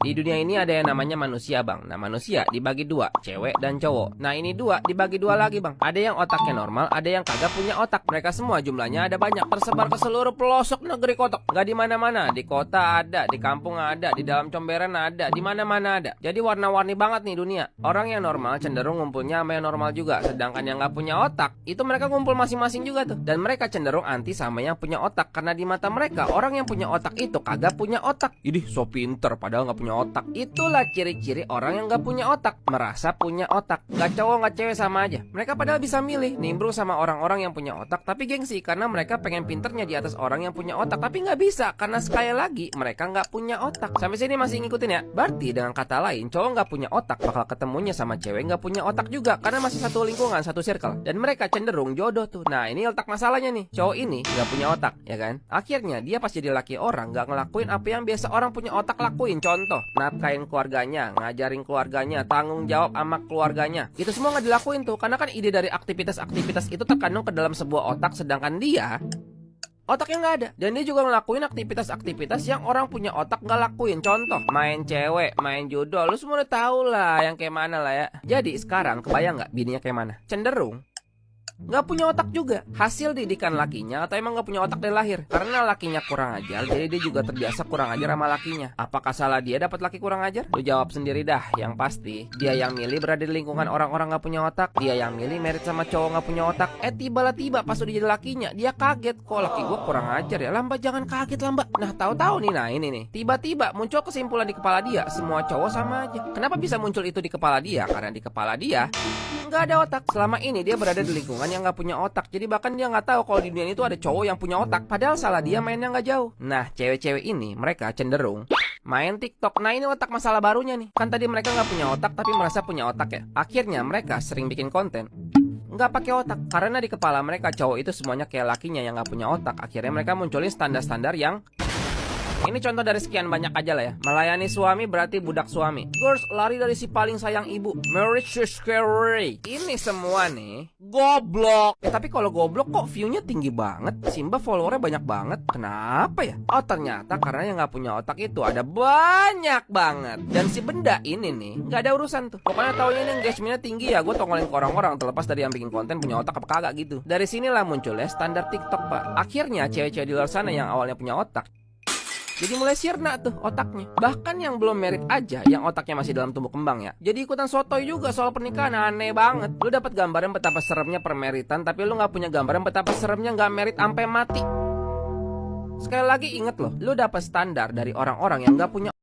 Di dunia ini ada yang namanya manusia, Bang. Nah, manusia dibagi dua, cewek dan cowok. Nah, ini dua dibagi dua lagi, Bang. Ada yang otaknya normal, ada yang kagak punya otak. Mereka semua jumlahnya ada banyak, tersebar ke seluruh pelosok negeri kotak. Gak di mana-mana, di kota ada, di kampung ada, di dalam comberan ada, di mana-mana ada. Jadi warna-warni banget nih dunia. Orang yang normal cenderung ngumpulnya sama yang normal juga, sedangkan yang gak punya otak, itu mereka ngumpul masing-masing juga tuh. Dan mereka cenderung anti sama yang punya otak, karena di mata mereka, orang yang punya otak itu kagak punya otak. Idih, so pinter padahal gak punya otak. Itulah ciri-ciri orang yang gak punya otak, merasa punya otak. Gak cowok gak cewek sama aja. Mereka padahal bisa milih, nimbrung sama orang-orang yang punya otak, tapi gengsi karena mereka pengen pinternya di atas orang yang punya otak. Tapi gak bisa, karena sekali lagi mereka gak punya otak. Sampai sini masih ngikutin ya? Berarti dengan kata lain, cowok gak punya otak bakal ketemunya sama cewek gak punya otak juga, karena masih satu lingkungan, satu circle. Dan mereka cenderung jodoh tuh. Nah, ini letak masalahnya nih. Cowok ini gak punya otak, ya kan? Akhirnya dia pas jadi laki orang gak ngelakuin apa yang biasa orang punya otak lakuin. Contoh, nafkahin keluarganya, ngajarin keluarganya, tanggung jawab sama keluarganya. Itu semua gak dilakuin tuh, karena kan ide dari aktivitas-aktivitas itu terkandung ke dalam sebuah otak, sedangkan dia otaknya nggak ada. Dan dia juga ngelakuin aktivitas-aktivitas yang orang punya otak nggak lakuin. Contoh, main cewek, main jodoh. Lu semua udah tahu lah yang kayak mana lah ya. Jadi sekarang kebayang nggak bininya kayak mana? Cenderung nggak punya otak juga. Hasil didikan lakinya atau emang nggak punya otak dari lahir? Karena lakinya kurang ajar, jadi dia juga terbiasa kurang ajar sama lakinya. Apakah salah dia dapat laki kurang ajar? Lu jawab sendiri dah. Yang pasti dia yang milih berada di lingkungan orang-orang nggak punya otak. Dia yang milih merit sama cowok nggak punya otak. Tiba-tiba pas udah jadi lakinya, dia kaget, kok laki gue kurang ajar ya. Lamba, jangan kaget Lamba. Nah, tahu-tahu nih, nah ini nih, tiba-tiba muncul kesimpulan di kepala dia, semua cowok sama aja. Kenapa bisa muncul itu di kepala dia? Karena di kepala dia nggak ada otak. Selama ini dia berada di lingkungan yang nggak punya otak. Jadi bahkan dia nggak tahu kalau di dunia itu ada cowok yang punya otak. Padahal salah dia mainnya nggak jauh. Nah, cewek-cewek ini mereka cenderung main TikTok. Nah, ini otak masalah barunya nih. Kan tadi mereka nggak punya otak tapi merasa punya otak ya. Akhirnya mereka sering bikin konten nggak pakai otak, karena di kepala mereka cowok itu semuanya kayak lakinya yang nggak punya otak. Akhirnya mereka munculin standar-standar yang ini contoh dari sekian banyak aja lah ya. Melayani suami berarti budak suami. Girls, lari dari si paling sayang ibu. Marriage is scary. Ini semua nih goblok. Tapi kalau goblok kok view-nya tinggi banget? Simba followernya banyak banget. Kenapa ya? Oh, ternyata karena yang gak punya otak itu ada banyak banget. Dan si benda ini nih gak ada urusan tuh. Pokoknya taunya ini engagement-nya tinggi ya, gue tongolin ke orang-orang, terlepas dari yang bikin konten punya otak apa kagak gitu. Dari sinilah munculnya standar TikTok, Pak. Akhirnya cewek-cewek di luar sana yang awalnya punya otak jadi mulai sirna tuh otaknya. Bahkan yang belum merit aja, yang otaknya masih dalam tumbuh kembang ya, jadi ikutan sotoy juga soal pernikahan. Aneh banget. Lu dapat gambaran betapa seremnya permeritan, tapi lu nggak punya gambaran betapa seremnya nggak merit sampai mati. Sekali lagi inget loh, lu dapat standar dari orang-orang yang nggak punya